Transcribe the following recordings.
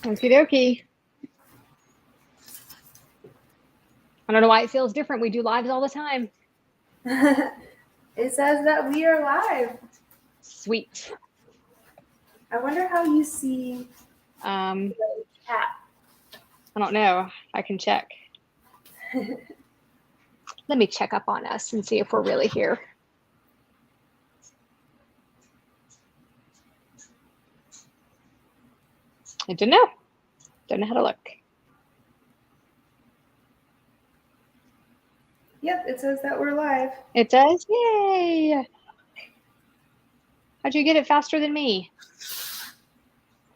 Okie dokie. I don't know why it feels different. We do lives all the time. It says that we are live. Sweet. I wonder how you see I the chat. don't know. I can check. Let me check up on us and see if we're really here. I don't know. Don't know how to look. Yep, it says that we're live. It does? Yay! How'd you get it faster than me?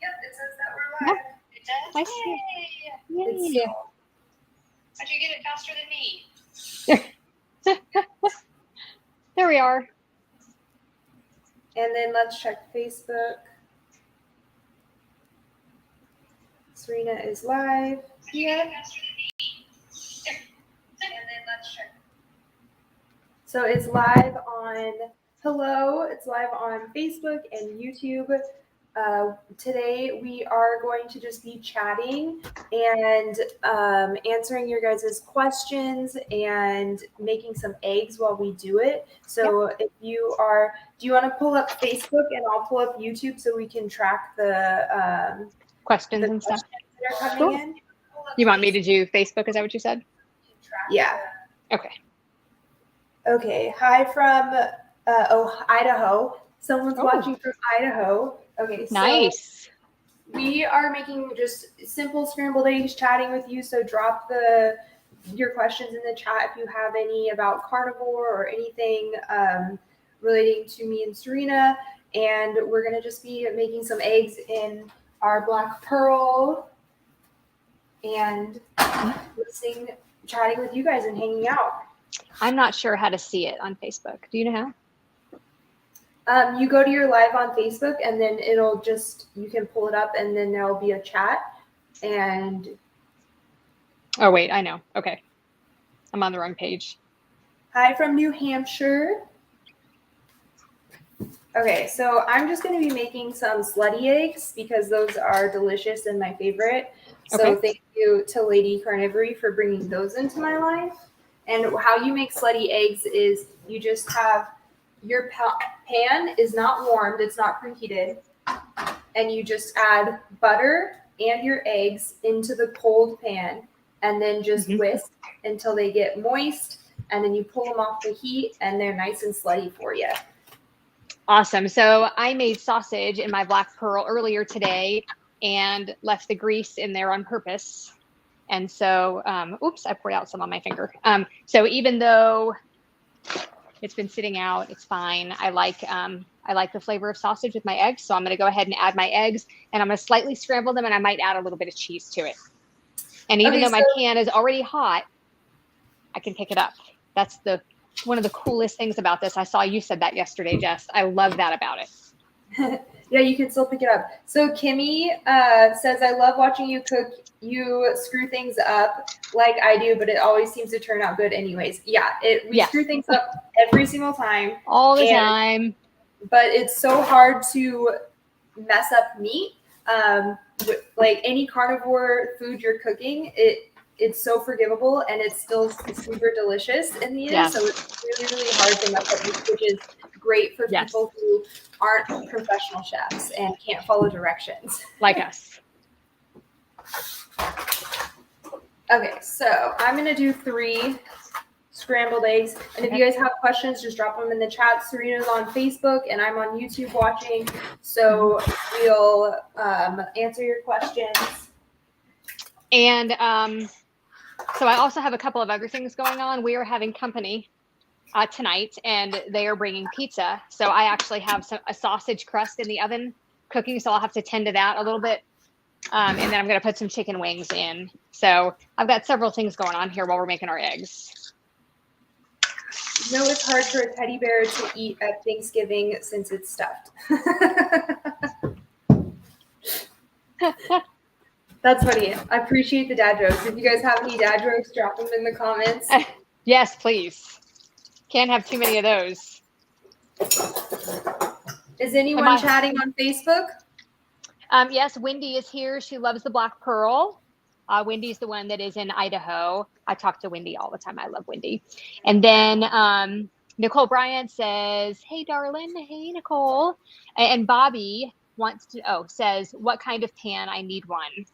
Yep, it says that we're live. Yep. It does? I see. Yay. Yay. How'd you get it faster than me? There we are. And then let's check Facebook. Serena is live here. And then let's check. So it's live on it's live on Facebook and YouTube. Today we are going to just be chatting and answering your guys' questions and making some eggs while we do it. So if you are, do you want to pull up Facebook and I'll pull up YouTube so we can track the Questions and stuff. that are coming in? You want me to do Facebook? Is that what you said? Yeah. Okay. Okay. Hi from Idaho. Someone's watching from Idaho. Okay. So Nice. we are making just simple scrambled eggs, chatting with you. So drop your questions in the chat if you have any about carnivore or anything relating to me and Serena. And we're gonna just be making some eggs in our black pearl and listening, chatting with you guys and hanging out. I'm not sure how to see it on Facebook. Do you know how? You go to your live on Facebook and then it'll just, you can pull it up and then there'll be a chat and. Oh, wait, I know. Okay. I'm on the wrong page. Hi from New Hampshire. Okay, so I'm just going to be making some slutty eggs because those are delicious and my favorite. So Thank you to Lady Carnivore for bringing those into my life. And how you make slutty eggs is you just have your pan is not warmed, it's not preheated, and you just add butter and your eggs into the cold pan and then just whisk until they get moist, and then you pull them off the heat and they're nice and slutty for you. Awesome. So I made sausage in my black pearl earlier today and left the grease in there on purpose. And so, oops, I poured out some on my finger. So even though it's been sitting out, it's fine. I like the flavor of sausage with my eggs. So I'm going to go ahead and add my eggs and I'm going to slightly scramble them and I might add a little bit of cheese to it. And even though my pan is already hot, I can pick it up. That's one of the coolest things about this. I saw you said that yesterday, Jess. I love that about it. Yeah, you can still pick it up. So Kimmy says, I love watching you cook. You screw things up like I do, but it always seems to turn out good anyways. Yeah, we screw things up every single time. All the time. But it's so hard to mess up meat. Like any carnivore food you're cooking, it's so forgivable and it's still super delicious in the end. So it's really, really hard to mess up meat, which is great for people who aren't professional chefs and can't follow directions. Like us. Okay, so I'm going to do 3 scrambled eggs. And if you guys have questions, just drop them in the chat. Serena's on Facebook and I'm on YouTube watching. So we'll answer your questions. And so I also have a couple of other things going on. We are having company tonight and they are bringing pizza. So I actually have a sausage crust in the oven cooking. So I'll have to tend to that a little bit. And then I'm going to put some chicken wings in. So I've got several things going on here while we're making our eggs. You know, it's hard for a teddy bear to eat at Thanksgiving since it's stuffed. That's funny. I appreciate the dad jokes. If you guys have any dad jokes, drop them in the comments. Yes, please. Can't have too many of those. Is anyone chatting on Facebook? Yes, Wendy is here. She loves the Black Pearl. Wendy's the one that is in Idaho. I talk to Wendy all the time. I love Wendy. And then Nicole Bryant says, hey, darling. Hey, Nicole. And Bobby says, what kind of pan? I need one.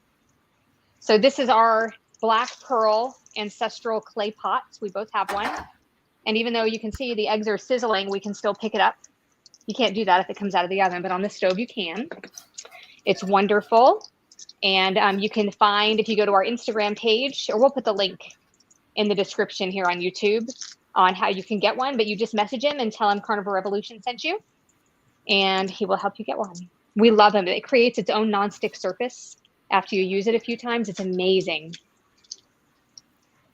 So this is our Black Pearl ancestral clay pots. We both have one. And even though you can see the eggs are sizzling, we can still pick it up. You can't do that if it comes out of the oven, but on the stove you can. It's wonderful. And you can find, if you go to our Instagram page, or we'll put the link in the description here on YouTube on how you can get one, but you just message him and tell him Carnivore Revolution sent you, and he will help you get one. We love them. It creates its own nonstick surface after you use it a few times. It's amazing.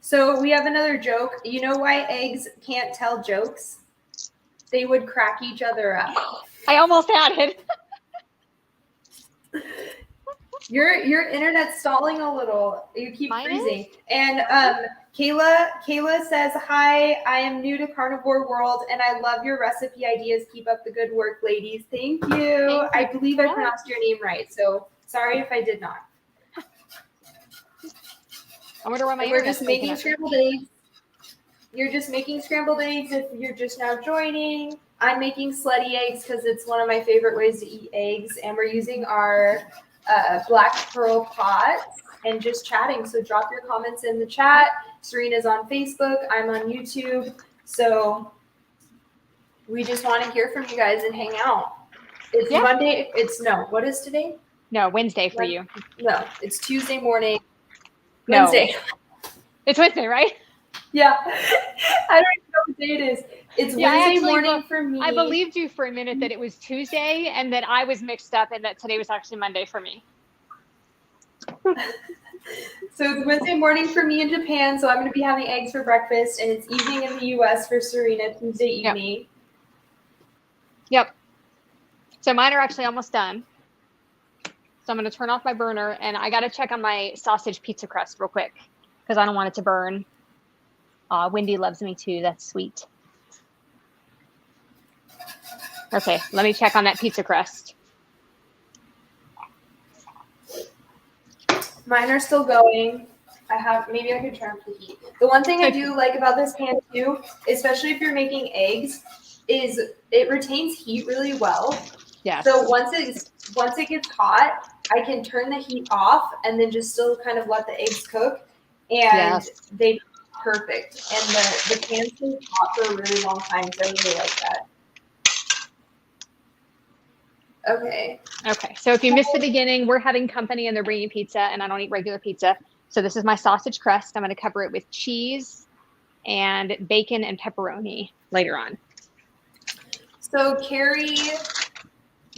So we have another joke. You know why eggs can't tell jokes? They would crack each other up. I almost had it. Your internet's stalling a little. You keep Mine freezing. And Kayla says, hi, I am new to Carnivore World and I love your recipe ideas. Keep up the good work, ladies. Thank you. Thank you. I believe I pronounced your name right. So sorry if I did not. I wonder why my We're just making scrambled eggs. You're just making scrambled eggs if you're just now joining. I'm making slutty eggs because it's one of my favorite ways to eat eggs. And we're using our Black Pearl pot and just chatting. So drop your comments in the chat. Serena's on Facebook. I'm on YouTube. So we just want to hear from you guys and hang out. It's Monday. What is today? No, Wednesday for you. No, it's Tuesday morning. No. Wednesday. It's Wednesday, right? Yeah. I don't even know what day it is. It's Wednesday morning for me. I believed you for a minute that it was Tuesday and that I was mixed up and that today was actually Monday for me. So it's Wednesday morning for me in Japan. So I'm going to be having eggs for breakfast, and it's evening in the US for Serena, Tuesday evening. Yep. So mine are actually almost done. So I'm going to turn off my burner, and I got to check on my sausage pizza crust real quick because I don't want it to burn. Wendy loves me too. That's sweet. Okay, let me check on that pizza crust. Mine are still going. Maybe I could turn up the heat. The one thing I do like about this pan too, especially if you're making eggs, is it retains heat really well. Yeah. So once it gets hot, I can turn the heat off and then just still kind of let the eggs cook, and they perfect. And the pan stays hot for a really long time, so I really like that. Okay. So if you missed the beginning, we're having company and they're bringing pizza, and I don't eat regular pizza. So this is my sausage crust. I'm going to cover it with cheese and bacon and pepperoni later on. So Carrie,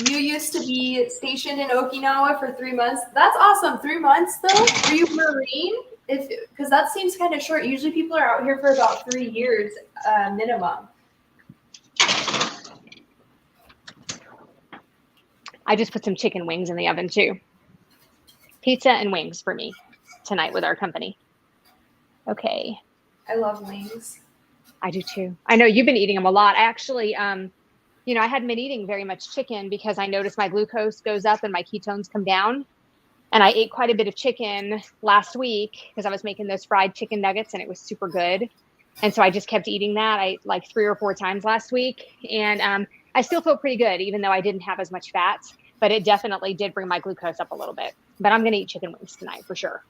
you used to be stationed in Okinawa for 3 months. That's awesome. 3 months though? Were you Marine? Because that seems kind of short. Usually people are out here for about 3 years minimum. I just put some chicken wings in the oven too. Pizza and wings for me tonight with our company. Okay. I love wings. I do too. I know you've been eating them a lot. I actually, I hadn't been eating very much chicken because I noticed my glucose goes up and my ketones come down. And I ate quite a bit of chicken last week because I was making those fried chicken nuggets and it was super good. And so I just kept eating that. I like 3 or 4 times last week. And I still feel pretty good, even though I didn't have as much fat, but it definitely did bring my glucose up a little bit. But I'm going to eat chicken wings tonight for sure.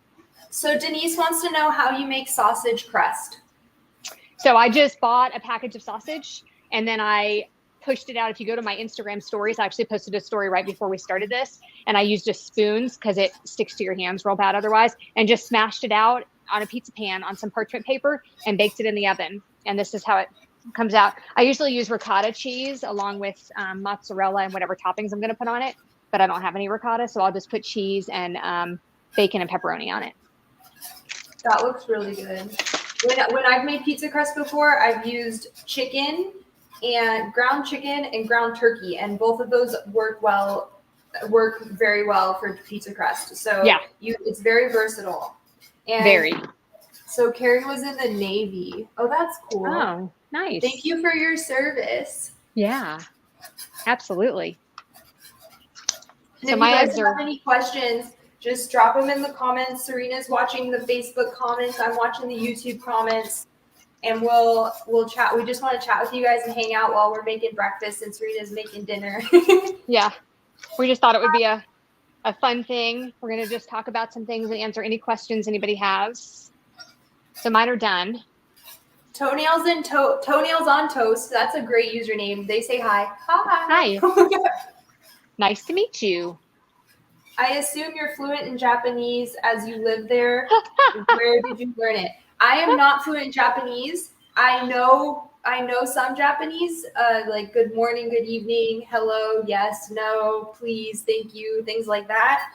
So Denise wants to know how you make sausage crust. So I just bought a package of sausage and then I pushed it out. If you go to my Instagram stories, I actually posted a story right before we started this, and I used just spoons because it sticks to your hands real bad otherwise, and just smashed it out on a pizza pan on some parchment paper and baked it in the oven. And this is how it comes out. I usually use ricotta cheese along with mozzarella and whatever toppings I'm going to put on it, but I don't have any ricotta, so I'll just put cheese and bacon and pepperoni on it. That looks really good. When I've made pizza crust before, I've used chicken and ground turkey, and both of those work very well for pizza crust. So yeah, it's very versatile. And very. So Carrie was in the Navy. Oh, that's cool. Oh, nice. Thank you for your service. Yeah, absolutely. And if you guys have any questions, just drop them in the comments. Serena's watching the Facebook comments. I'm watching the YouTube comments. And we'll chat. We just want to chat with you guys and hang out while we're making breakfast and Serena's making dinner. Yeah. We just thought it would be a fun thing. We're going to just talk about some things and answer any questions anybody has. So mine are done. Toenails on toast. That's a great username. They say hi. Hi. Nice to meet you. I assume you're fluent in Japanese as you live there. Where did you learn it? I am not fluent in Japanese. I know some Japanese, like good morning, good evening, hello, yes, no, please, thank you, things like that.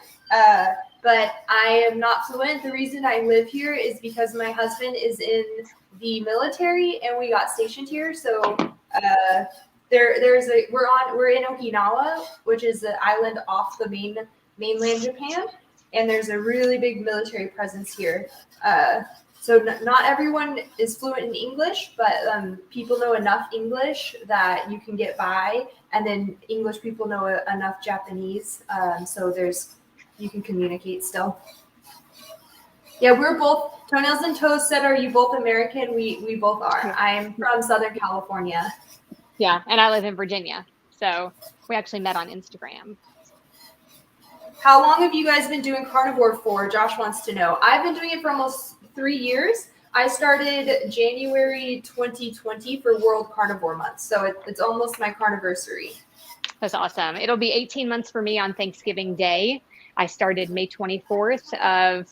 But I am not fluent. The reason I live here is because my husband is in the military and we got stationed here. So we're in Okinawa, which is an island off the mainland Japan, and there's a really big military presence here. So not everyone is fluent in English, but people know enough English that you can get by, and then English people know enough Japanese, so you can communicate still. Yeah, we're both Toenails and Toast said, "Are you both American?" We both are. I'm from Southern California. Yeah, and I live in Virginia, so we actually met on Instagram. How long have you guys been doing Carnivore for? Josh wants to know. I've been doing it for almost 3 years. I started January 2020 for World Carnivore Month, so it's almost my carniversary. That's awesome. It'll be 18 months for me on Thanksgiving Day. I started May 24th of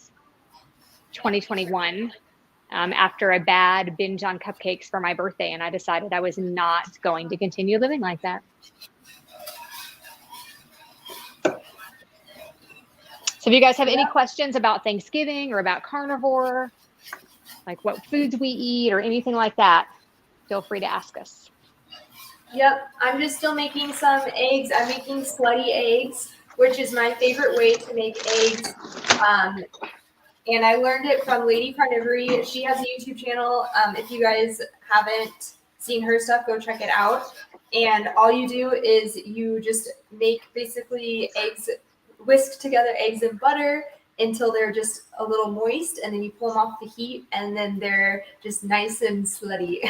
2021 after a bad binge on cupcakes for my birthday, and I decided I was not going to continue living like that. So if you guys have any questions about Thanksgiving or about carnivore, like what foods we eat or anything like that, feel free to ask us. Yep, I'm just still making some eggs. I'm making slutty eggs, which is my favorite way to make eggs. And I learned it from Lady Carnivore. She has a YouTube channel. If you guys haven't seen her stuff, go check it out. And all you do is you just make basically eggs, whisk together eggs and butter until they're just a little moist, and then you pull them off the heat, and then they're just nice and slutty.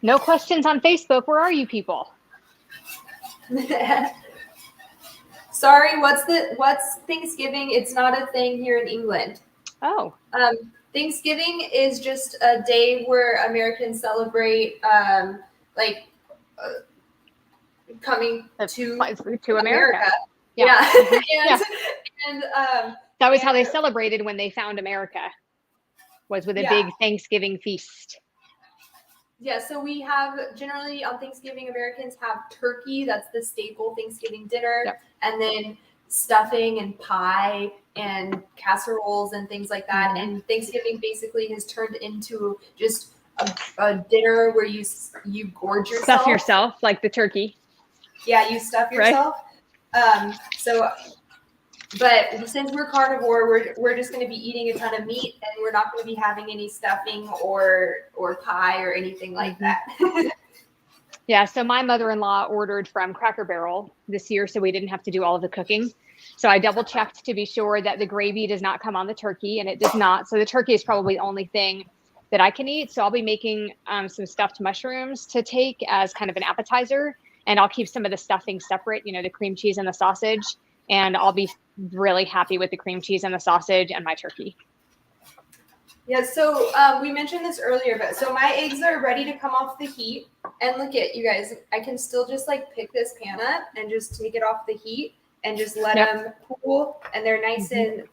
No questions on Facebook. Where are you people? Sorry, what's Thanksgiving? It's not a thing here in England. Oh. Thanksgiving is just a day where Americans celebrate coming to America. Yeah. And that was how they celebrated when they found America, was with a big Thanksgiving feast. Yeah, so we have generally on Thanksgiving, Americans have turkey. That's the staple Thanksgiving dinner. Yep. And then stuffing and pie and casseroles and things like that. Mm-hmm. And Thanksgiving basically has turned into just a dinner where you gorge yourself. Stuff yourself, like the turkey. Yeah, you stuff yourself. Right? But since we're carnivore, we're just going to be eating a ton of meat, and we're not going to be having any stuffing or pie or anything like that. Yeah, so my mother-in-law ordered from Cracker Barrel this year, so we didn't have to do all of the cooking. So I double-checked to be sure that the gravy does not come on the turkey, and it does not. So the turkey is probably the only thing that I can eat. So I'll be making some stuffed mushrooms to take as kind of an appetizer, and I'll keep some of the stuffing separate, the cream cheese and the sausage. And I'll be really happy with the cream cheese and the sausage and my turkey. Yeah, so we mentioned this earlier, but so my eggs are ready to come off the heat. And look at you guys, I can still just pick this pan up and just take it off the heat and just let them cool. And they're nice and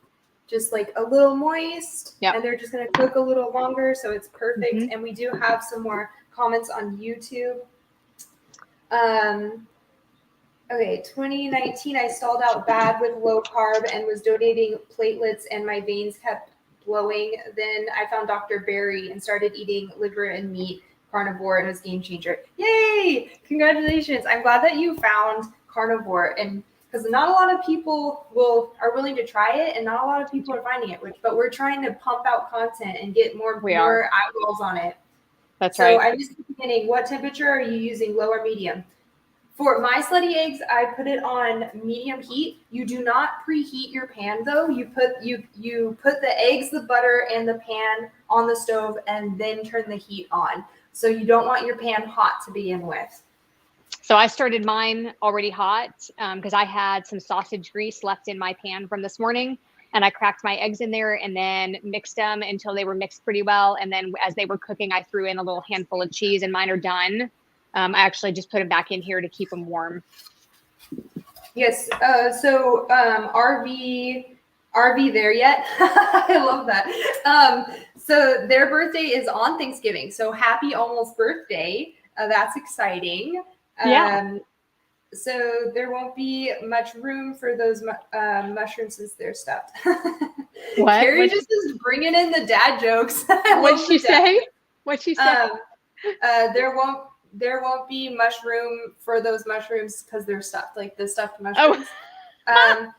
just a little moist. Yep. And they're just going to cook a little longer, so it's perfect. Mm-hmm. And we do have some more comments on YouTube. Okay, 2019, I stalled out bad with low carb and was donating platelets, and my veins kept blowing. Then I found Dr. Barry and started eating liver and meat carnivore, and it was a game changer. Yay! Congratulations. I'm glad that you found carnivore, and because not a lot of people are willing to try it, and not a lot of people are finding it, but we're trying to pump out content and get more eyeballs on it. That's right. So I'm just beginning. What temperature are you using, low or medium? For my slutty eggs, I put it on medium heat. You do not preheat your pan though. You put the eggs, the butter, and the pan on the stove and then turn the heat on. So you don't want your pan hot to begin with. So I started mine already hot because I had some sausage grease left in my pan from this morning, and I cracked my eggs in there and then mixed them until they were mixed pretty well. And then as they were cooking, I threw in a little handful of cheese, and mine are done. I actually just put them back in here to keep them warm. Yes. So RV there yet? I love that. So their birthday is on Thanksgiving. So happy almost birthday. That's exciting. Yeah. So there won't be much room for those mushrooms since they're stuffed. What? Carrie just is bringing in the dad jokes. What'd she say? What'd she say? There won't be mushroom for those mushrooms because they're stuffed, like the stuffed mushrooms. Oh.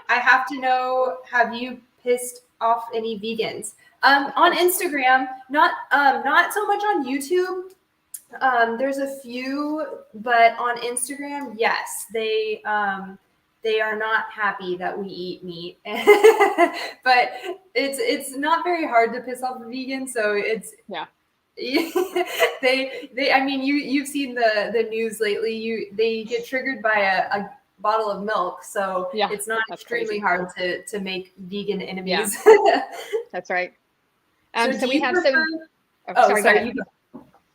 I have to know, have you pissed off any vegans? On Instagram, not so much on YouTube. There's a few, but on Instagram, yes, they are not happy that we eat meat. But it's not very hard to piss off a vegan, so it's yeah. I mean, you've seen the news lately. They get triggered by a bottle of milk, so yeah, it's not extremely hard to make vegan enemies. Yeah. That's right. So we have some. Sorry.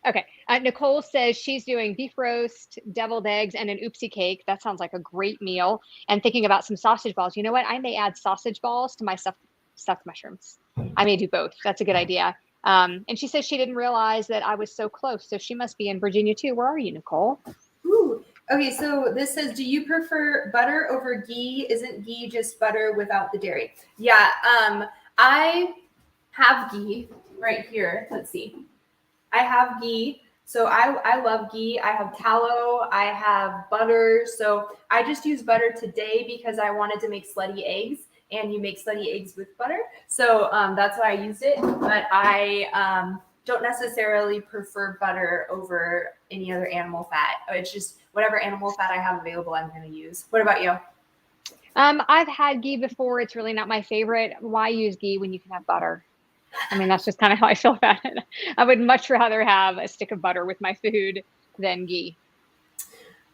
Okay. Nicole says she's doing beef roast, deviled eggs, and an oopsie cake. That sounds like a great meal. And thinking about some sausage balls. You know what? I may add sausage balls to my stuffed mushrooms. I may do both. That's a good idea. And she says she didn't realize that I was so close. So she must be in Virginia too. Where are you, Nicole? Ooh. Okay, so this says, do you prefer butter over ghee? Isn't ghee just butter without the dairy? Yeah, I have ghee right here. Let's see. I have ghee. So I love ghee. I have tallow. I have butter. So I just use butter today because I wanted to make slutty eggs, and you make slutty eggs with butter. So that's why I used it. But I don't necessarily prefer butter over any other animal fat. It's just whatever animal fat I have available, I'm going to use. What about you? I've had ghee before. It's really not my favorite. Why use ghee when you can have butter? I mean, that's just kind of how I feel about it. I would much rather have a stick of butter with my food than ghee.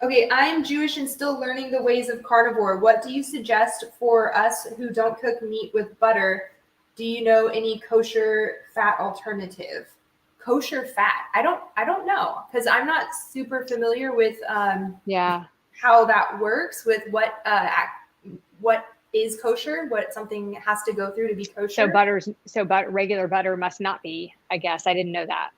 Okay, I'm Jewish and still learning the ways of carnivore. What do you suggest for us who don't cook meat with butter? Do you know any kosher fat alternative? Kosher fat? I don't know, because I'm not super familiar with how that works, with what is kosher, what something has to go through to be kosher. Regular butter must not be, I guess. I didn't know that.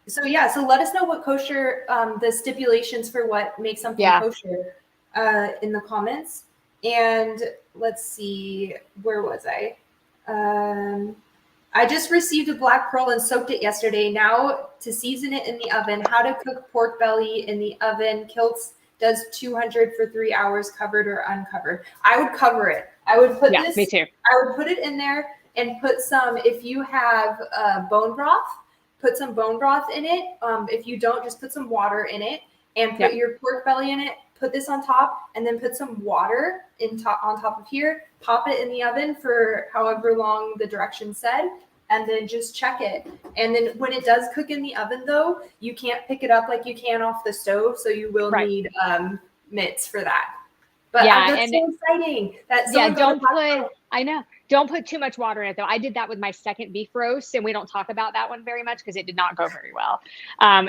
So let us know what kosher, the stipulations for what makes something kosher in the comments. And let's see, where was I? I just received a black pearl and soaked it yesterday. Now to season it in the oven. How to cook pork belly in the oven. Kiltz does 200 for 3 hours, covered or uncovered. I would cover it. I would put this. Me too. I would put it in there and put some. If you have bone broth, put some bone broth in it. If you don't, just put some water in it and put your pork belly in it. Put this on top and then put some water on top of here. Pop it in the oven for however long the directions said, and then just check it. And then when it does cook in the oven, though, you can't pick it up like you can off the stove, so you will need mitts for that. But that's so exciting. Don't put too much water in it, though. I did that with my second beef roast, and we don't talk about that one very much because it did not go very well.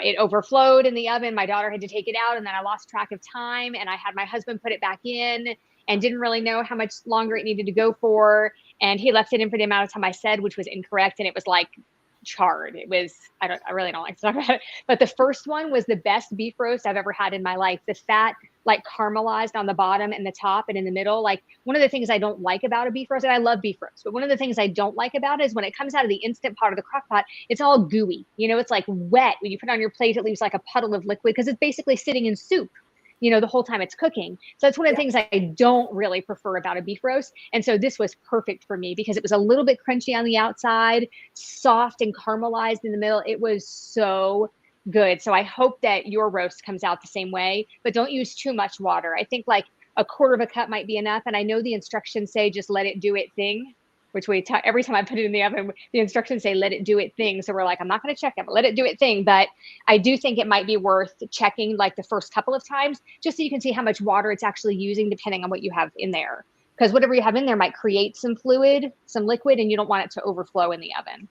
It overflowed in the oven. My daughter had to take it out, and then I lost track of time, and I had my husband put it back in and didn't really know how much longer it needed to go for. And he left it in for the amount of time I said, which was incorrect, and it was like charred. It was, I really don't like to talk about it, but the first one was the best beef roast I've ever had in my life. The fat like caramelized on the bottom and the top and in the middle. Like one of the things I don't like about a beef roast, and I love beef roast, but one of the things I don't like about it is when it comes out of the Instant Pot or the crock pot, it's all gooey. You know, it's like wet. When you put it on your plate, it leaves like a puddle of liquid because it's basically sitting in soup, you know, the whole time it's cooking. So that's one of the things I don't really prefer about a beef roast. And so this was perfect for me because it was a little bit crunchy on the outside, soft and caramelized in the middle. It was so good. So I hope that your roast comes out the same way, but don't use too much water. I think like a quarter of a cup might be enough. And I know the instructions say just let it do it thing, which every time I put it in the oven, the instructions say let it do it thing. So we're like, I'm not going to check it, but let it do it thing. But I do think it might be worth checking like the first couple of times, just so you can see how much water it's actually using depending on what you have in there. Because whatever you have in there might create some fluid, some liquid, and you don't want it to overflow in the oven.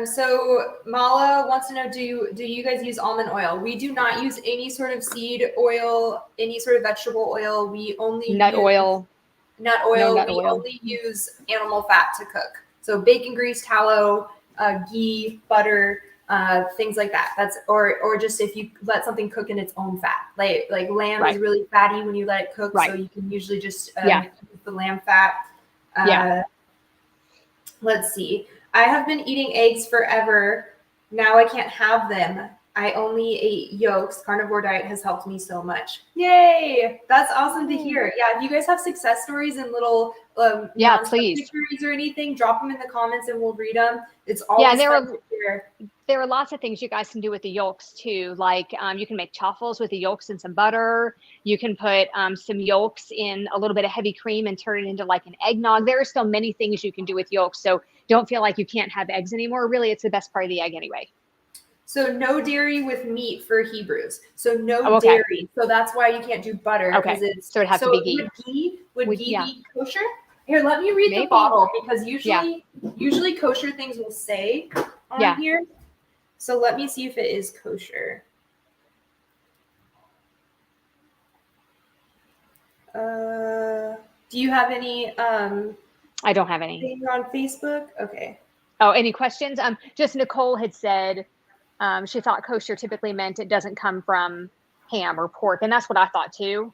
So Mala wants to know, do you guys use almond oil? We do not use any sort of seed oil, any sort of vegetable oil. We only use nut oil. No nut oil. Only use animal fat to cook. So bacon grease, tallow, ghee, butter, things like that. That's or just if you let something cook in its own fat. Like lamb is really fatty when you let it cook, so you can usually just use the lamb fat. Let's see. I have been eating eggs forever. Now I can't have them. I only ate yolks. Carnivore diet has helped me so much. Yay! That's awesome to hear. Yeah, if you guys have success stories and little please or anything, drop them in the comments and we'll read them. It's always fun to hear. There are lots of things you guys can do with the yolks too. Like you can make chaffles with the yolks and some butter. You can put some yolks in a little bit of heavy cream and turn it into like an eggnog. There are still many things you can do with yolks. So don't feel like you can't have eggs anymore. Really, it's the best part of the egg anyway. So no dairy with meat for Hebrews. So no dairy. So that's why you can't do butter. Okay. So it has to be ghee. Would ghee be kosher? Here, let me read the bottle because usually kosher things will say on here. So let me see if it is kosher. Do you have any? I don't have any. On Facebook? Okay. Oh, any questions? Just Nicole had said she thought kosher typically meant it doesn't come from ham or pork, and that's what I thought too.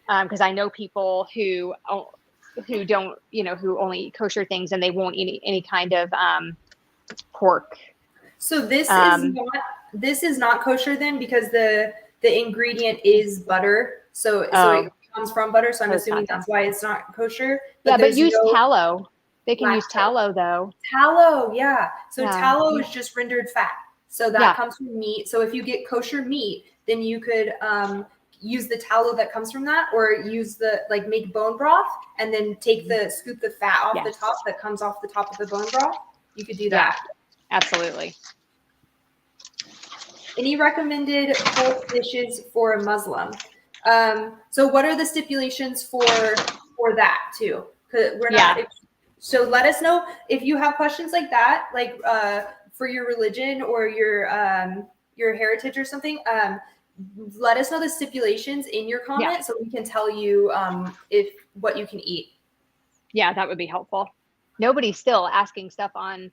Because I know people who don't, who only eat kosher things and they won't eat any kind of pork. So this is not kosher then, because the ingredient is butter. So it comes from butter. So I'm assuming that's why it's not kosher. But use tallow. They can use tallow though. Tallow, yeah. So tallow is just rendered fat. So that comes from meat. So if you get kosher meat, then you could use the tallow that comes from that, or use make bone broth and then scoop the fat off the top that comes off the top of the bone broth. You could do that. Absolutely. Any recommended pork dishes for a Muslim? So what are the stipulations for that too? We're not. So let us know if you have questions like that, for your religion or your heritage or something. Let us know the stipulations in your comment so we can tell you what you can eat. Yeah, that would be helpful. Nobody's still asking stuff on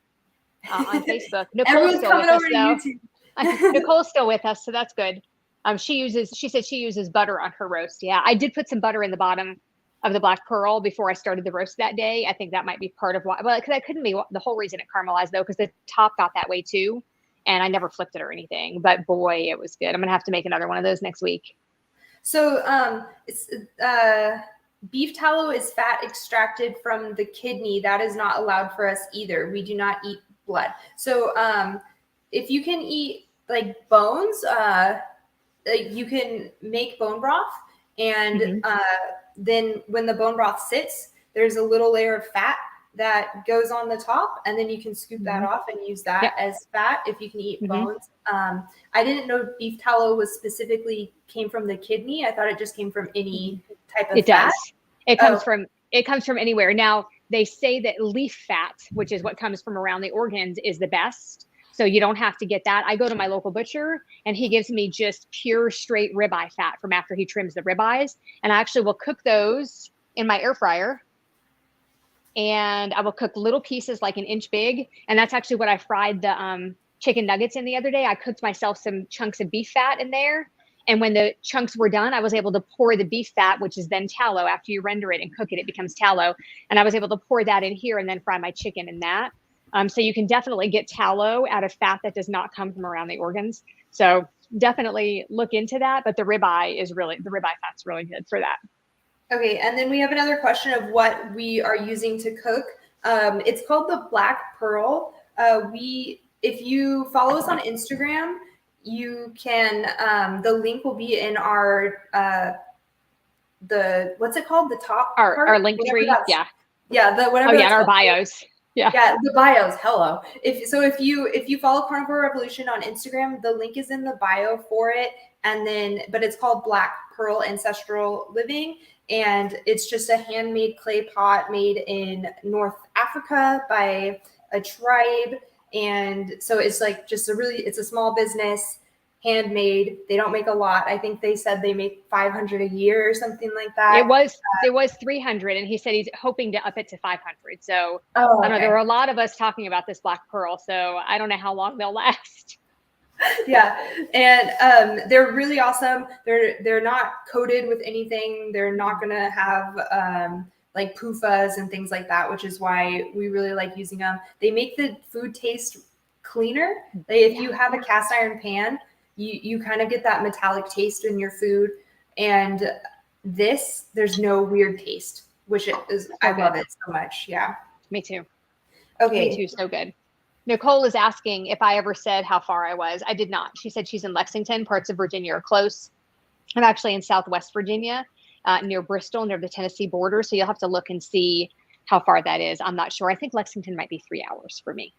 Facebook. Everyone's coming over to YouTube. Nicole's still with us, so that's good. She said she uses butter on her roast. Yeah, I did put some butter in the bottom of the black pearl before I started the roast that day. I think that might be part of why. Well, because that couldn't be the whole reason it caramelized though, because the top got that way too, and I never flipped it or anything. But boy, it was good. I'm gonna have to make another one of those next week. So it's beef tallow is fat extracted from the kidney. That is not allowed for us either. We do not eat blood. So if you can eat bones, you can make bone broth, and then when the bone broth sits, there's a little layer of fat that goes on the top, and then you can scoop that off and use that as fat if you can eat bones. I didn't know beef tallow was specifically came from the kidney. I thought it just came from any type of fat. It comes from anywhere. Now they say that leaf fat, which is what comes from around the organs, is the best. So you don't have to get that. I go to my local butcher and he gives me just pure straight ribeye fat from after he trims the ribeyes. And I actually will cook those in my air fryer. And I will cook little pieces like an inch big. And that's actually what I fried the chicken nuggets in the other day. I cooked myself some chunks of beef fat in there. And when the chunks were done, I was able to pour the beef fat, which is then tallow. After you render it and cook it, it becomes tallow. And I was able to pour that in here and then fry my chicken in that. So you can definitely get tallow out of fat that does not come from around the organs. So definitely look into that. But the ribeye fat's really good for that. Okay, and then we have another question of what we are using to cook. It's called the Black Pearl. If you follow us on Instagram, you can, the link will be in our, what's it called? The top part? Our link Whatever tree. that's- Yeah. Yeah. Whatever. Oh yeah. that's And our called. bios. Yeah. Yeah, the bios. Hello. If you follow Carnivore Revolution on Instagram, the link is in the bio for it. And then, but it's called Black Pearl Ancestral Living, and it's just a handmade clay pot made in North Africa by a tribe. And so it's like just it's a small business, handmade. They don't make a lot. I think they said they make 500 a year or something like that. It was 300, and he said he's hoping to up it to 500. So okay. I don't know. There were a lot of us talking about this black pearl, so I don't know how long they'll last. Yeah, and they're really awesome. They're not coated with anything. They're not gonna have like PUFAs and things like that, which is why we really like using them. They make the food taste cleaner. If you have a cast iron pan, you kind of get that metallic taste in your food, and there's no weird taste, which I love it so much. Yeah, me too. Okay, me too. So good. Nicole is asking if I ever said how far I was. I did not. She said she's in Lexington. Parts of Virginia are close. I'm actually in Southwest Virginia, near Bristol, near the Tennessee border. So you'll have to look and see how far that is. I'm not sure. I think Lexington might be 3 hours for me.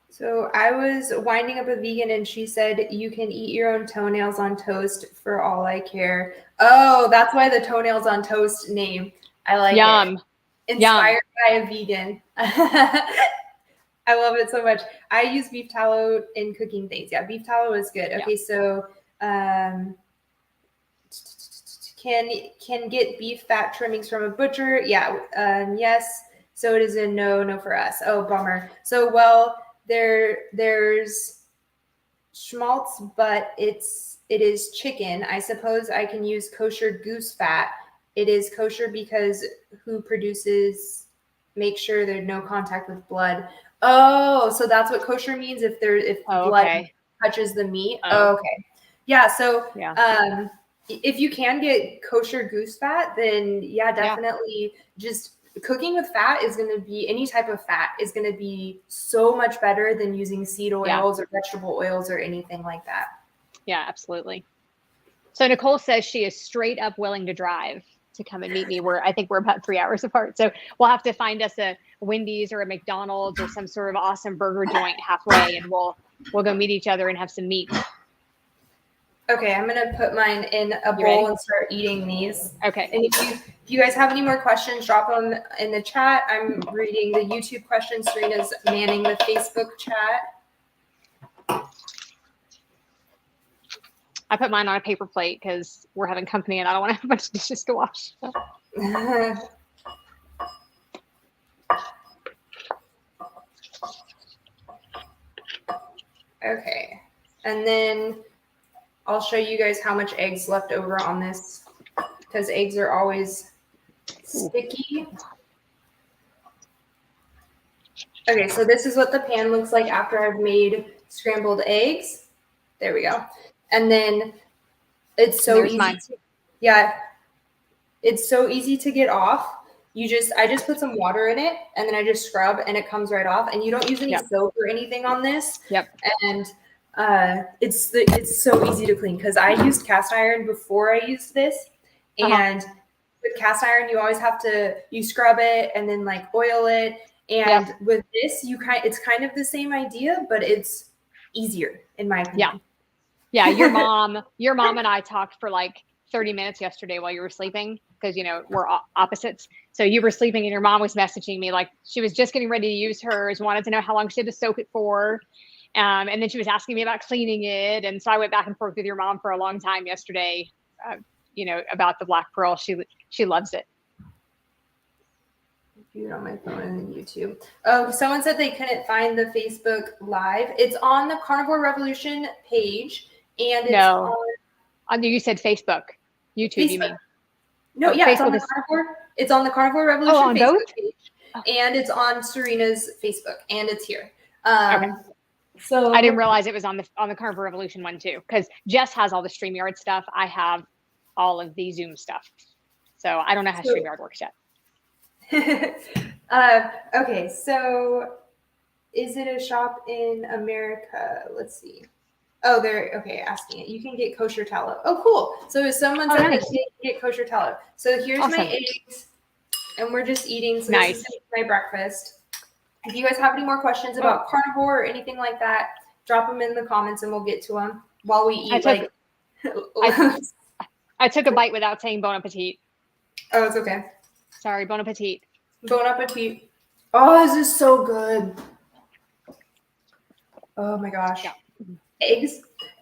So I was winding up a vegan, and she said, you can eat your own toenails on toast for all I care. Oh, that's why the toenails on toast name. I like Yum. it. Inspired by a vegan. I love it so much. I use beef tallow in cooking things. Yeah, beef tallow is good. Okay, so can get beef fat trimmings from a butcher. Yeah, yes. So it is a no for us. Oh, bummer. So there's schmaltz, but it is chicken. I suppose I can use kosher goose fat. It is kosher because who produces, make sure there's no contact with blood. Oh, so that's what kosher means, if blood touches the meat. Oh, okay. Yeah, so if you can get kosher goose fat, then definitely just cooking with fat is going to be, any type of fat is going to be so much better than using seed oils or vegetable oils or anything like that. Yeah, absolutely. So Nicole says she is straight up willing to drive to come and meet me. I think we're about 3 hours apart. So we'll have to find us a Wendy's or a McDonald's or some sort of awesome burger joint halfway, and we'll go meet each other and have some meat. Okay, I'm gonna put mine in a bowl and start eating these. Okay. And if you guys have any more questions, drop them in the chat. I'm reading the YouTube questions. Serena's manning the Facebook chat. I put mine on a paper plate because we're having company and I don't want to have a bunch of dishes to wash. Okay, and then I'll show you guys how much eggs left over on this, because eggs are always sticky. Okay, so this is what the pan looks like after I've made scrambled eggs. There we go. And then it's so easy. It's so easy to get off. I just put some water in it, and then I just scrub, and it comes right off. And you don't use any soap or anything on this. Yep. And it's so easy to clean, because I used cast iron before I used this, and with cast iron you always have to scrub it and then like oil it. And with this, it's kind of the same idea, but it's easier in my opinion. Yeah, your mom and I talked for like 30 minutes yesterday while you were sleeping, because we're opposites. So you were sleeping and your mom was messaging me like she was just getting ready to use hers, wanted to know how long she had to soak it for. And then she was asking me about cleaning it. And so I went back and forth with your mom for a long time yesterday, about the Black Pearl. She loves it. Viewed on my phone and YouTube. Oh, someone said they couldn't find the Facebook Live. It's on the Carnivore Revolution page, and it's on. You said Facebook, YouTube. Facebook. You mean? No, it's on the Carnivore. It's on the Carnivore Revolution on Facebook both? page, and it's on Serena's Facebook, and it's here. Okay. So I didn't realize it was on the Carnivore Revolution one too, because Jess has all the StreamYard stuff. I have all of the Zoom stuff, so I don't know how StreamYard works yet. Okay, so is it a shop in America? Let's see. Oh, they're okay. Asking it. You can get kosher tallow. Oh, cool. So someone said nice. that they can get kosher tallow. So here's Awesome. my eggs, and we're just eating. So Nice. this is my breakfast. If you guys have any more questions about carnivore or anything like that, drop them in the comments and we'll get to them while we eat. I took a bite without saying bon appetit. Oh, it's okay. Sorry, bon appetit. Bon appetit. Oh, this is so good. Oh my gosh. Yeah.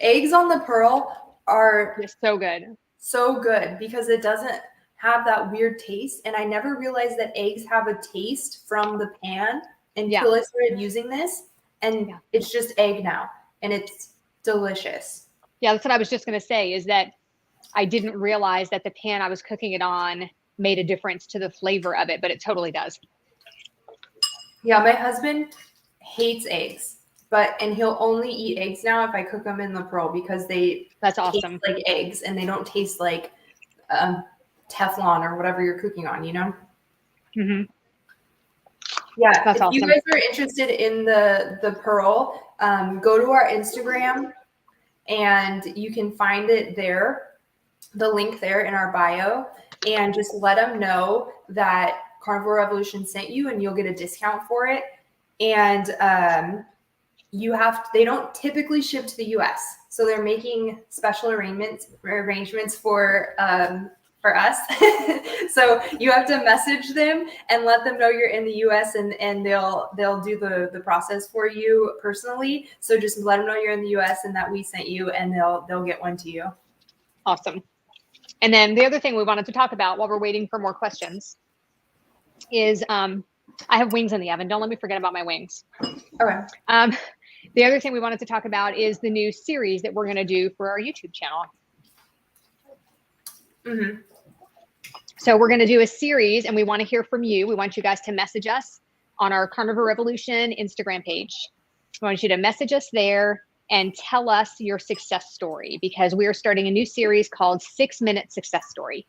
Eggs on the pearl are so good. So good because it doesn't have that weird taste. And I never realized that eggs have a taste from the pan until I started using this. And it's just egg now. And it's delicious. Yeah, that's what I was just going to say, is that I didn't realize that the pan I was cooking it on made a difference to the flavor of it, but it totally does. Yeah, my husband hates eggs, and he'll only eat eggs now if I cook them in the pearl because that's awesome. Taste like eggs and they don't taste like Teflon or whatever you're cooking on, you know? Mm-hmm. Yeah, that's if awesome. you guys are interested in the pearl, go to our Instagram and you can find it there, the link there in our bio, and just let them know that Carnivore Revolution sent you and you'll get a discount for it. And they don't typically ship to the US. So they're making special arrangements for us. So you have to message them and let them know you're in the US and they'll do the process for you personally. So just let them know you're in the US and that we sent you and they'll get one to you. Awesome. And then the other thing we wanted to talk about while we're waiting for more questions is I have wings in the oven. Don't let me forget about my wings. Okay. The other thing we wanted to talk about is the new series that we're going to do for our YouTube channel. Mm-hmm. So we're going to do a series and we want to hear from you. We want you guys to message us on our Carnivore Revolution Instagram page. We want you to message us there and tell us your success story, because we are starting a new series called 6-Minute Success Story.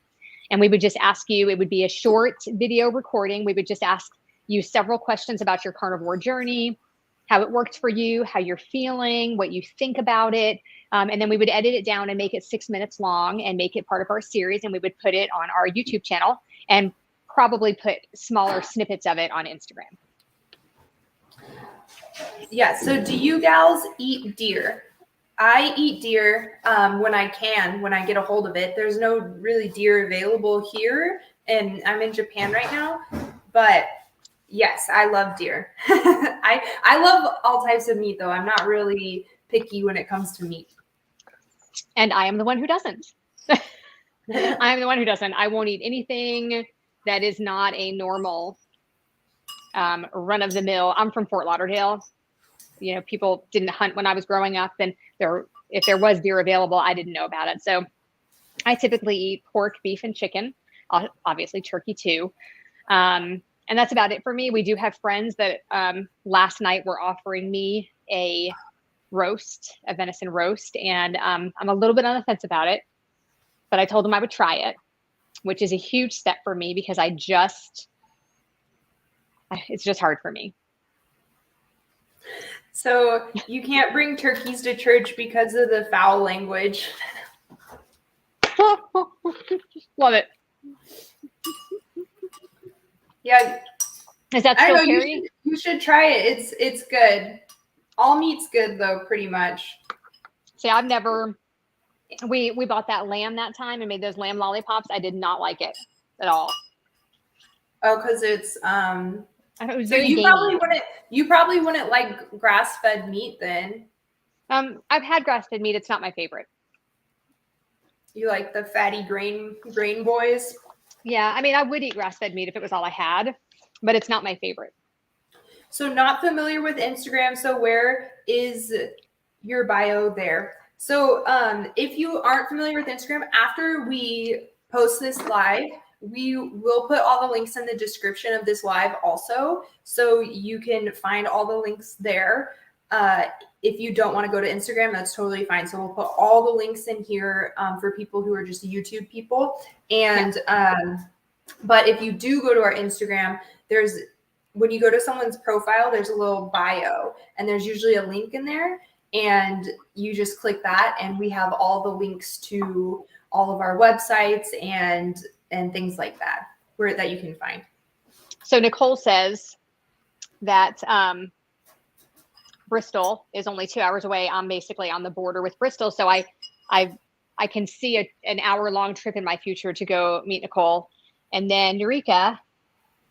And we would just ask you, it would be a short video recording. We would just ask you several questions about your carnivore journey, how it worked for you, how you're feeling, what you think about it. And then we would edit it down and make it 6 minutes long and make it part of our series. And we would put it on our YouTube channel and probably put smaller snippets of it on Instagram. Yeah. So do you gals eat deer? I eat deer when I get a hold of it. There's no really deer available here, and I'm in Japan right now. But yes, I love deer. I love all types of meat, though. I'm not really picky when it comes to meat. And I am the one who doesn't. I'm the one who doesn't. I won't eat anything that is not a normal run-of-the-mill. I'm from Fort Lauderdale. You know, people didn't hunt when I was growing up, and if there was deer available, I didn't know about it. So I typically eat pork, beef, and chicken, obviously turkey too. And that's about it for me. We do have friends that last night were offering me a venison roast, and I'm a little bit on the fence about it, but I told them I would try it, which is a huge step for me because it's just hard for me. So you can't bring turkeys to church because of the foul language. Love it. Yeah. Is that still Carrie? You should try it. It's good. All meat's good though, pretty much. See, we bought that lamb that time and made those lamb lollipops. I did not like it at all. Oh, because it's it was so very you probably wouldn't like grass-fed meat then. I've had grass-fed meat. It's not my favorite. You like the fatty grain boys? Yeah, I mean, I would eat grass-fed meat if it was all I had, but it's not my favorite. So not familiar with Instagram. So where is your bio there? So if you aren't familiar with Instagram, after we post this live, we will put all the links in the description of this live also. So you can find all the links there. If you don't want to go to Instagram, that's totally fine. So we'll put all the links in here for people who are just YouTube people. And but if you do go to our Instagram, there's when you go to someone's profile, there's a little bio, and there's usually a link in there, and you just click that, and we have all the links to all of our websites and things like that that you can find. So Nicole says that Bristol is only 2 hours away. I'm basically on the border with Bristol, so I can see an hour-long trip in my future to go meet Nicole. And then Narika.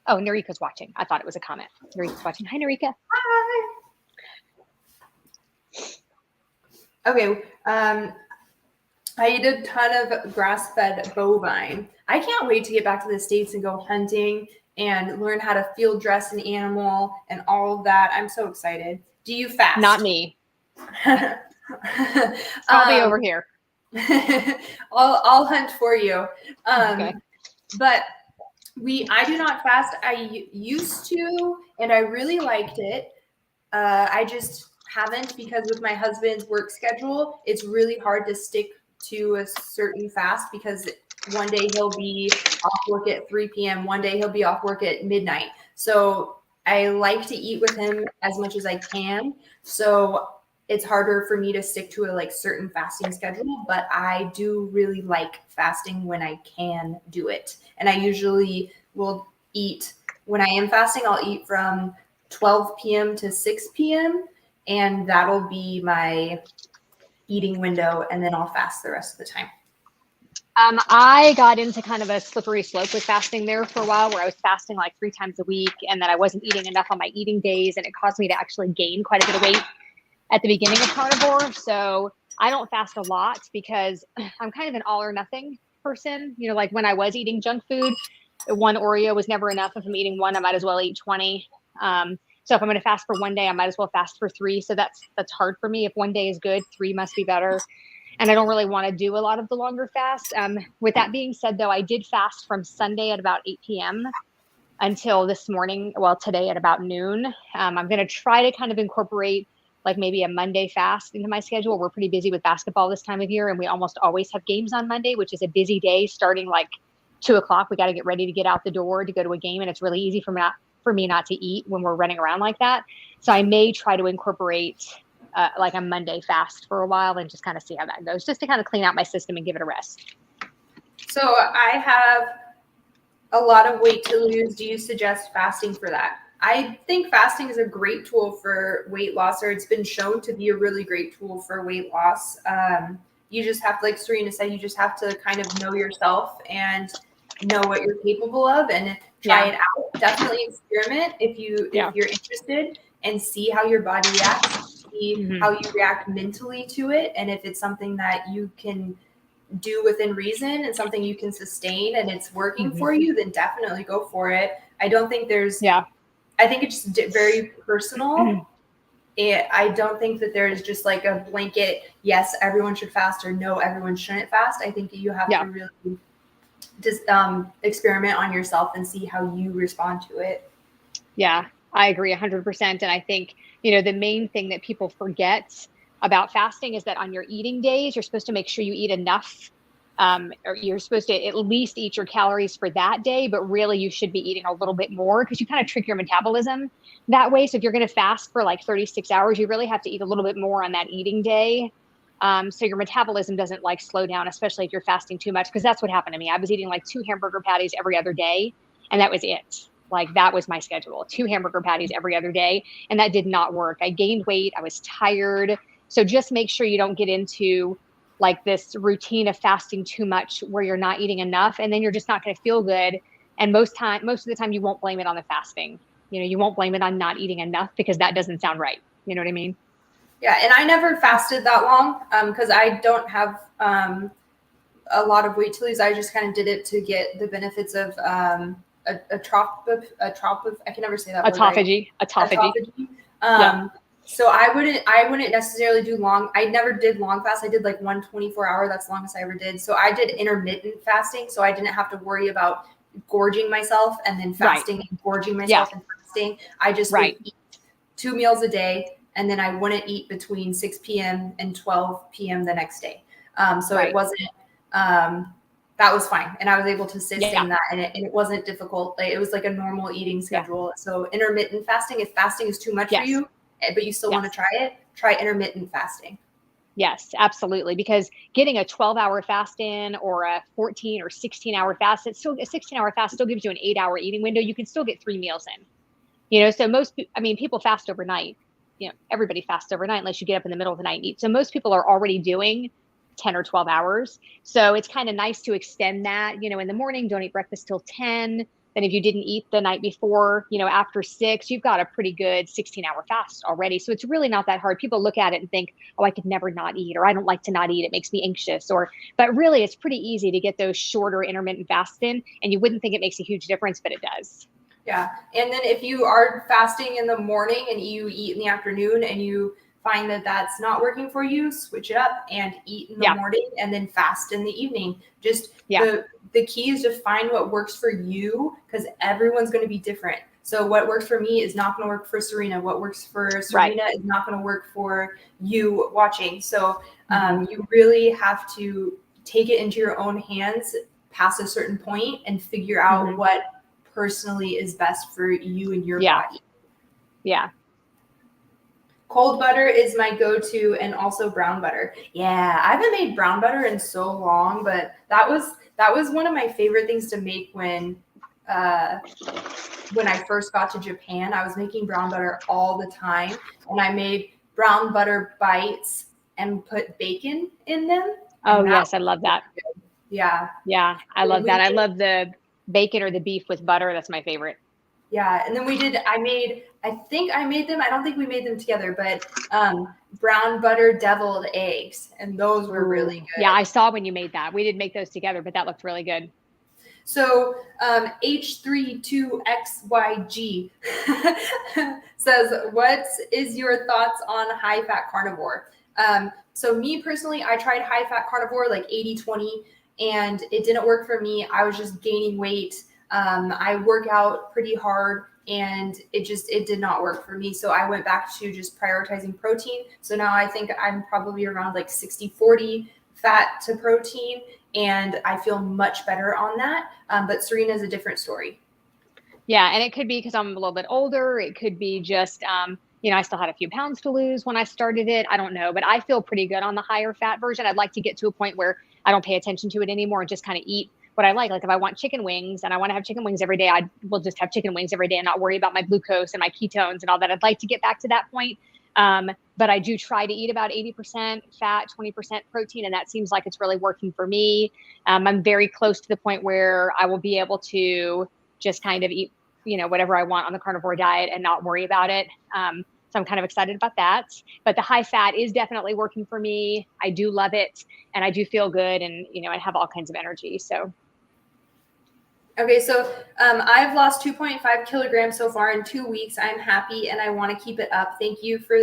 Oh, Narika's watching. I thought it was a comment. Narika's watching. Hi, Narika. Hi. Okay. I eat a ton of grass-fed bovine. I can't wait to get back to the States and go hunting and learn how to field dress an animal and all of that. I'm so excited. Do you fast? Not me. I'll be over here. I'll hunt for you. Okay. But I do not fast. I used to, and I really liked it. I just haven't, because with my husband's work schedule, it's really hard to stick to a certain fast, because one day he'll be off work at 3 p.m. One day he'll be off work at midnight. So I like to eat with him as much as I can. So it's harder for me to stick to a certain fasting schedule, but I do really like fasting when I can do it. And I usually will eat, when I am fasting, I'll eat from 12 p.m. to 6 p.m. and that'll be my eating window, and then I'll fast the rest of the time. I got into kind of a slippery slope with fasting there for a while, where I was fasting 3 times a week, and then I wasn't eating enough on my eating days, and it caused me to actually gain quite a bit of weight at the beginning of carnivore. So I don't fast a lot because I'm kind of an all or nothing person. When I was eating junk food, one Oreo was never enough. If I'm eating one, I might as well eat 20. So if I'm going to fast for one day, I might as well fast for 3. So that's hard for me. If one day is good, 3 must be better. And I don't really want to do a lot of the longer fasts. With that being said, though, I did fast from Sunday at about 8 p.m. until this morning. Well, today at about noon. I'm going to try to kind of incorporate maybe a Monday fast into my schedule. We're pretty busy with basketball this time of year, and we almost always have games on Monday, which is a busy day starting 2 o'clock. We got to get ready to get out the door to go to a game, and it's really easy for me not to eat when we're running around like that. So I may try to incorporate a Monday fast for a while and just kind of see how that goes, just to kind of clean out my system and give it a rest. So I have a lot of weight to lose. Do you suggest fasting for that? I think fasting is a great tool for weight loss, or it's been shown to be a really great tool for weight loss. You just have to, like Serena said, you just have to kind of know yourself and know what you're capable of and try it out. Definitely experiment if you're interested, and see how your body reacts, see how you react mentally to it. And if it's something that you can do within reason and something you can sustain and it's working for you, then definitely go for it. I don't think I think it's just very personal. I don't think that there is just a blanket, yes, everyone should fast, or no, everyone shouldn't fast. I think you have to really just experiment on yourself and see how you respond to it. Yeah, I agree 100%. And I think, the main thing that people forget about fasting is that on your eating days, you're supposed to make sure you eat enough. Or you're supposed to at least eat your calories for that day, but really you should be eating a little bit more, because you kind of trick your metabolism that way. So if you're going to fast for 36 hours, you really have to eat a little bit more on that eating day. So your metabolism doesn't slow down, especially if you're fasting too much, because that's what happened to me. I was eating 2 hamburger patties every other day, and that was it. That was my schedule, 2 hamburger patties every other day. And that did not work. I gained weight. I was tired. So just make sure you don't get into this routine of fasting too much where you're not eating enough, and then you're just not going to feel good. And most of the time you won't blame it on the fasting. You won't blame it on not eating enough, because that doesn't sound right. You know what I mean? Yeah. And I never fasted that long because I don't have a lot of weight to lose. I just kind of did it to get the benefits of I can never say that word right. Autophagy. So I wouldn't necessarily do long. I never did long fast. I did 1 24-hour. That's the longest I ever did. So I did intermittent fasting. So I didn't have to worry about gorging myself and then fasting and gorging myself and fasting. I just would eat 2 meals a day, and then I wouldn't eat between 6 p.m. and 12 p.m. the next day. So it wasn't that was fine. And I was able to sustain Yeah. that, and it wasn't difficult. Like, it was like a normal eating Yeah. schedule. So intermittent fasting, if fasting is too much for Yes. you, but you still want to try it, try intermittent fasting. Yes, absolutely. Because getting a 12-hour fast in or a 14 or 16-hour fast, it's still a 16-hour fast still gives you an 8-hour eating window. You can still get 3 meals in. So people fast overnight. Everybody fasts overnight unless you get up in the middle of the night and eat. So most people are already doing 10 or 12 hours. So it's kind of nice to extend that, in the morning, don't eat breakfast till 10. Then if you didn't eat the night before, after 6, you've got a pretty good 16-hour fast already. So it's really not that hard. People look at it and think, oh, I could never not eat, or I don't like to not eat. It makes me anxious. But really it's pretty easy to get those shorter intermittent fasts in, and you wouldn't think it makes a huge difference, but it does. Yeah. And then if you are fasting in the morning and you eat in the afternoon and you find that that's not working for you, switch it up and eat in the morning and then fast in the evening. Just the key is to find what works for you, because everyone's going to be different. So what works for me is not going to work for Serena. What works for Serena is not going to work for you watching. So you really have to take it into your own hands past a certain point and figure out what personally is best for you and your body. Yeah. Cold butter is my go-to, and also brown butter. Yeah, I haven't made brown butter in so long, but that was one of my favorite things to make when I first got to Japan. I was making brown butter all the time, and I made brown butter bites and put bacon in them. Oh yes, I love that. Yeah. Yeah, I love that. I love the bacon or the beef with butter. That's my favorite. Yeah, and then I think I made them. I don't think we made them together, but brown butter deviled eggs, and those were really good. Yeah, I saw when you made that. We didn't make those together, but that looked really good. So H32XYG says, what is your thoughts on high-fat carnivore? So me personally, I tried high-fat carnivore, like 80-20, and it didn't work for me. I was just gaining weight. I work out pretty hard, and it did not work for me. So I went back to just prioritizing protein. So now I think I'm probably around like 60-40 fat to protein, and I feel much better on that. But Serena is a different story. Yeah, and it could be because I'm a little bit older. It could be just, I still had a few pounds to lose when I started it. I don't know, but I feel pretty good on the higher fat version. I'd like to get to a point where I don't pay attention to it anymore and just kind of eat what I like. Like if I want chicken wings and I want to have chicken wings every day, I will just have chicken wings every day and not worry about my glucose and my ketones and all that. I'd like to get back to that point. But I do try to eat about 80% fat, 20% protein. And that seems like it's really working for me. I'm very close to the point where I will be able to just kind of eat, whatever I want on the carnivore diet and not worry about it. So I'm kind of excited about that. But the high fat is definitely working for me. I do love it, and I do feel good, and I have all kinds of energy. So. Okay, so I've lost 2.5 kilograms so far in 2 weeks. I'm happy, and I want to keep it up. Thank you for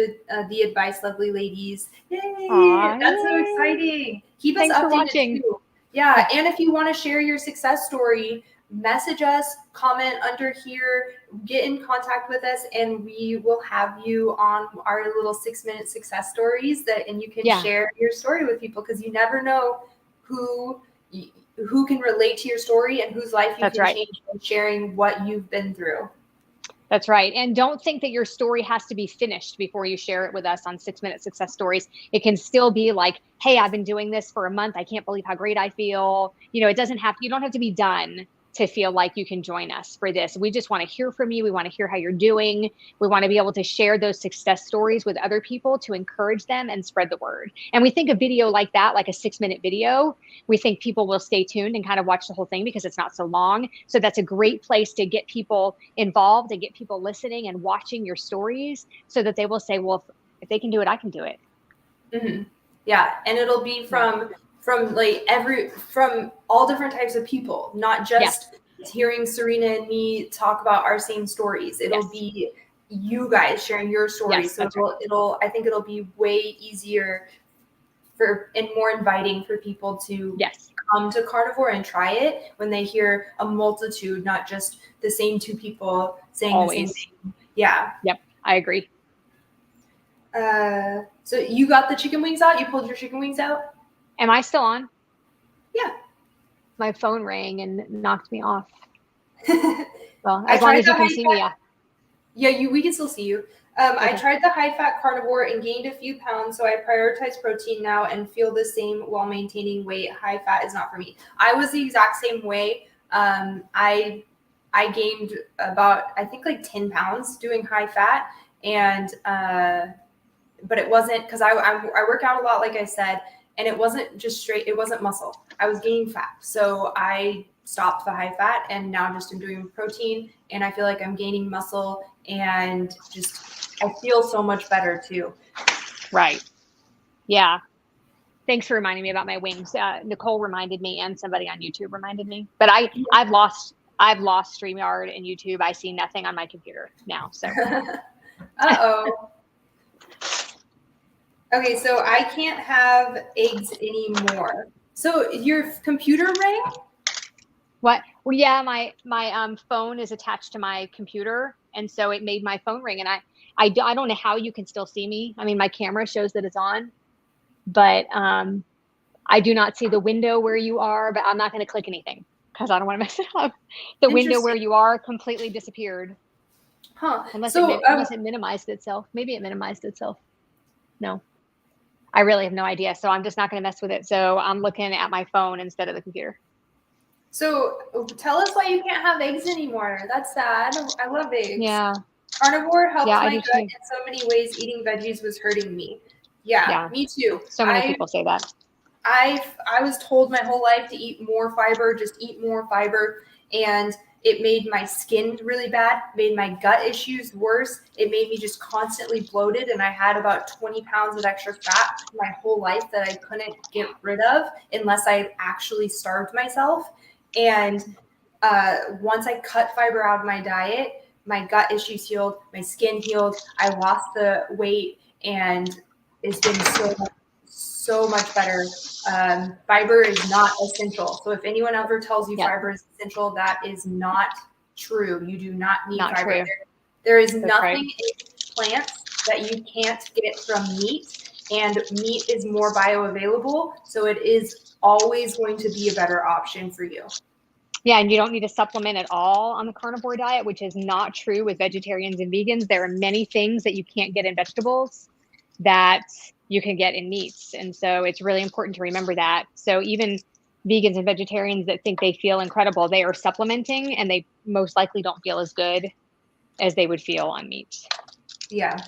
the advice, lovely ladies. Yay! Aww, that's so exciting. Keep us updated too. Yeah, and if you want to share your success story, message us, comment under here, get in contact with us, and we will have you on our little 6-minute success stories and you can share your story with people, because you never know who can relate to your story and whose life you can change by sharing what you've been through. That's right. And don't think that your story has to be finished before you share it with us on 6-minute success stories. It can still be like, hey, I've been doing this for a month. I can't believe how great I feel. You don't have to be done to feel like you can join us for this. We just want to hear from you. We want to hear how you're doing. We want to be able to share those success stories with other people to encourage them and spread the word. And we think a video like that, like a 6-minute video, we think people will stay tuned and kind of watch the whole thing because it's not so long. So that's a great place to get people involved and get people listening and watching your stories so that they will say, well, if they can do it, I can do it. Mm-hmm. Yeah. And it'll be from all different types of people, not just hearing Serena and me talk about our same stories. It'll be you guys sharing your stories. So I think it'll be way easier and more inviting for people to come to Carnivore and try it when they hear a multitude, not just the same 2 people saying the same thing. Yeah. Yep. I agree. So you got the chicken wings out? You pulled your chicken wings out? Am I still on? Yeah. my phone rang and knocked me off. I Well, as long tried as you the can high see fat. me, yeah. Yeah, we can still see you. I tried the high fat carnivore and gained a few pounds, so I prioritize protein now and feel the same while maintaining weight. High fat is not for me. I was the exact same way. I gained about, I think, like 10 pounds doing high fat, and but it wasn't because I work out a lot, like I said, and it wasn't just straight. It wasn't muscle. I was gaining fat, so I stopped the high fat, and now just am doing protein, and I feel like I'm gaining muscle, and just I feel so much better too. Right. Yeah. Thanks for reminding me about my wings. Nicole reminded me, and somebody on YouTube reminded me. But I've lost StreamYard and YouTube. I see nothing on my computer now. So. Uh-oh. Okay, so I can't have eggs anymore. So your computer rang? What? Well, yeah, my phone is attached to my computer, and so it made my phone ring. And I don't know how you can still see me. I mean, my camera shows that it's on, but I do not see the window where you are. But I'm not going to click anything because I don't want to mess it up. The window where you are completely disappeared. Huh? Unless so unless it minimized itself. Maybe it minimized itself. No, I really have no idea. So I'm just not going to mess with it. So I'm looking at my phone instead of the computer. So tell us why you can't have eggs anymore. That's sad. I love eggs. Yeah. Carnivore helps my gut too. in so many ways. Eating veggies was hurting me. Yeah, me too. So many people say that. I was told my whole life to eat more fiber, just eat more fiber, and it made my skin really bad, made my gut issues worse. It made me just constantly bloated, and I had about 20 pounds of extra fat my whole life that I couldn't get rid of unless I actually starved myself. And once I cut fiber out of my diet, my gut issues healed, my skin healed, I lost the weight, and it's been so much better. Fiber is not essential. So if anyone ever tells you fiber is essential, that is not true. You do not need fiber. There is nothing in plants that you can't get from meat, and meat is more bioavailable. So it is always going to be a better option for you. Yeah, and you don't need to supplement at all on the carnivore diet, which is not true with vegetarians and vegans. There are many things that you can't get in vegetables that you can get in meats. And so it's really important to remember that. So even vegans and vegetarians that think they feel incredible, they are supplementing, and they most likely don't feel as good as they would feel on meat. Yeah.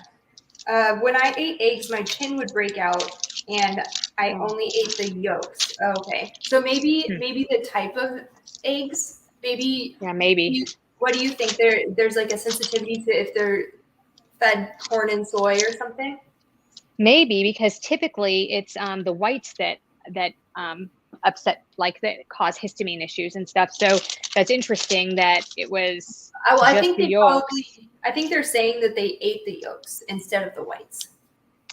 When I ate eggs, my chin would break out, and I only ate the yolks. Okay. So maybe the type of eggs, maybe. Yeah, maybe. What do you think? There's like a sensitivity to if they're fed corn and soy or something? Maybe, because typically it's the whites that upset, like, that cause histamine issues and stuff. So that's interesting that it was I think the yolks. I think they're saying that they ate the yolks instead of the whites.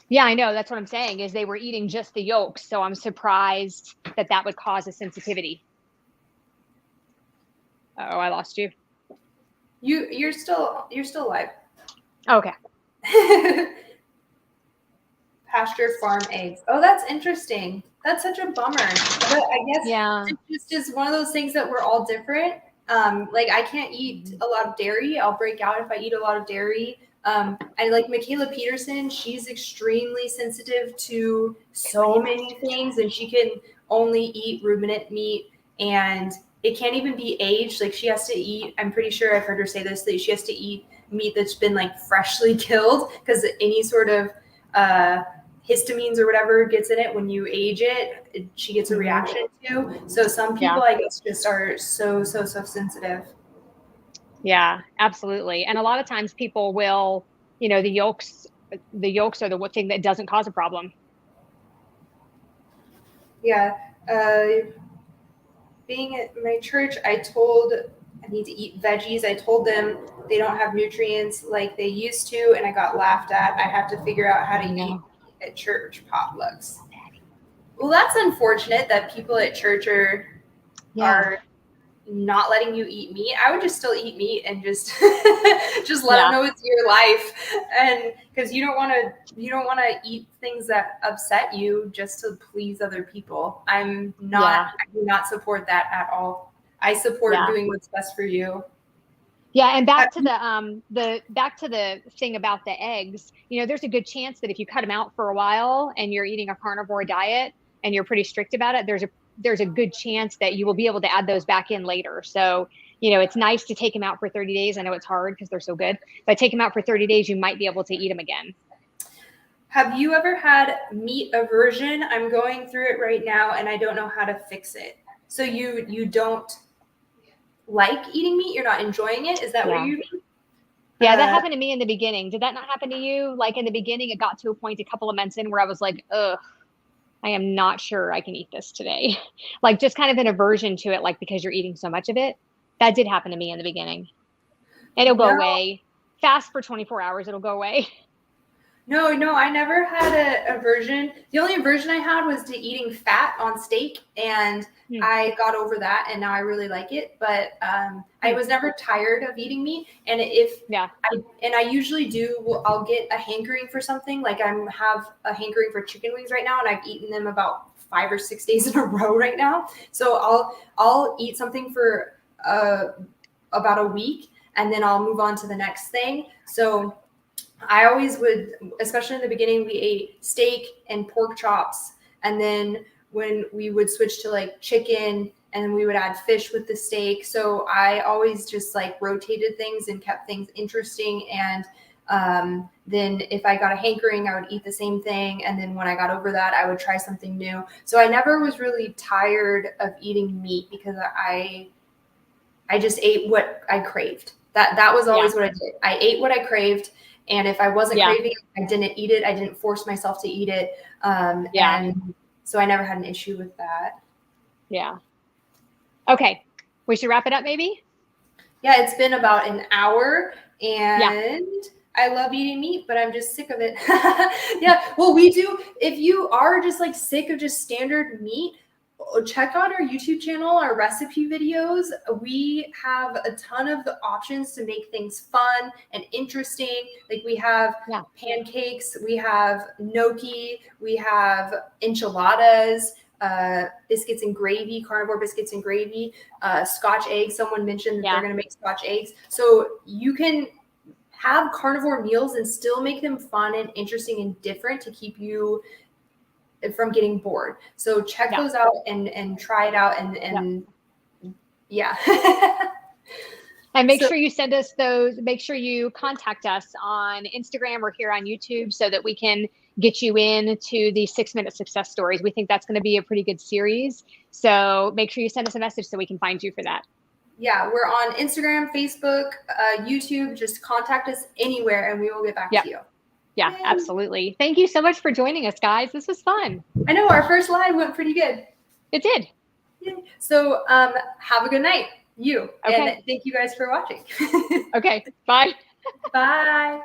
Yeah, I know. That's what I'm saying, is they were eating just the yolks. So I'm surprised that would cause a sensitivity. Oh, I lost you. You're still alive. Okay. Pasture farm eggs. Oh, that's interesting. That's such a bummer. But I guess it's just one of those things that we're all different. Like I can't eat a lot of dairy. I'll break out if I eat a lot of dairy. I like Michaela Peterson. She's extremely sensitive to so many things, and she can only eat ruminant meat, and it can't even be aged. Like she has to eat, I'm pretty sure I've heard her say this, that she has to eat meat that's been like freshly killed, because any sort of histamines or whatever gets in it when you age it, she gets a reaction to. So some people, I guess, just are so sensitive. Yeah, absolutely. And a lot of times people will, the yolks are the one thing that doesn't cause a problem. Yeah. Being at my church, I need to eat veggies. I told them they don't have nutrients like they used to, and I got laughed at. I have to figure out how to eat at church potlucks. Well, that's unfortunate that people at church are not letting you eat meat, I would just still eat meat and just just let them know it's your life. And because you don't want to eat things that upset you just to please other people. I do not support that at all. I support doing what's best for you. Yeah, and back to the thing about the eggs, there's a good chance that if you cut them out for a while and you're eating a carnivore diet and you're pretty strict about it, there's a good chance that you will be able to add those back in later. So, it's nice to take them out for 30 days. I know it's hard because they're so good, but take them out for 30 days, you might be able to eat them again. Have you ever had meat aversion? I'm going through it right now and I don't know how to fix it. So you don't like eating meat? You're not enjoying it? Is that what you mean? Yeah, that happened to me in the beginning. Did that not happen to you? Like in the beginning, it got to a point a couple of months in where I was like, ugh, I am not sure I can eat this today. Like just kind of an aversion to it, like because you're eating so much of it. That did happen to me in the beginning. And it'll go away. Fast for 24 hours, it'll go away. No, I never had an aversion. The only aversion I had was to eating fat on steak, and I got over that, and now I really like it. But I was never tired of eating meat, and I usually I'll get a hankering for something. Like I have a hankering for chicken wings right now, and I've eaten them about 5 or 6 days in a row right now. So I'll eat something for about a week, and then I'll move on to the next thing. So I always would, especially in the beginning, we ate steak and pork chops. And then when we would switch to like chicken, and then we would add fish with the steak. So I always just like rotated things and kept things interesting. And then if I got a hankering, I would eat the same thing. And then when I got over that, I would try something new. So I never was really tired of eating meat because I just ate what I craved. That was always what I did. I ate what I craved. And if I wasn't craving it, I didn't eat it. I didn't force myself to eat it. And so I never had an issue with that. Yeah. Okay. We should wrap it up maybe? Yeah, it's been about an hour and I love eating meat, but I'm just sick of it. Well, we do. If you are just like sick of just standard meat, check out our YouTube channel, our recipe videos. We have a ton of the options to make things fun and interesting. Like we have pancakes, we have gnocchi, we have enchiladas, biscuits and gravy, carnivore biscuits and gravy, Scotch eggs. Someone mentioned that they're going to make Scotch eggs. So you can have carnivore meals and still make them fun and interesting and different to keep you from getting bored. So check those out and try it out and And make sure you send us those, make sure you contact us on Instagram or here on YouTube so that we can get you into the 6-minute success stories. We think that's going to be a pretty good series. So make sure you send us a message so we can find you for that. Yeah, we're on Instagram, Facebook, YouTube. Just contact us anywhere and we will get back to you. Yeah, absolutely. Thank you so much for joining us, guys. This was fun. I know our first live went pretty good. It did. Yeah. So have a good night, and thank you guys for watching. Okay, bye. Bye.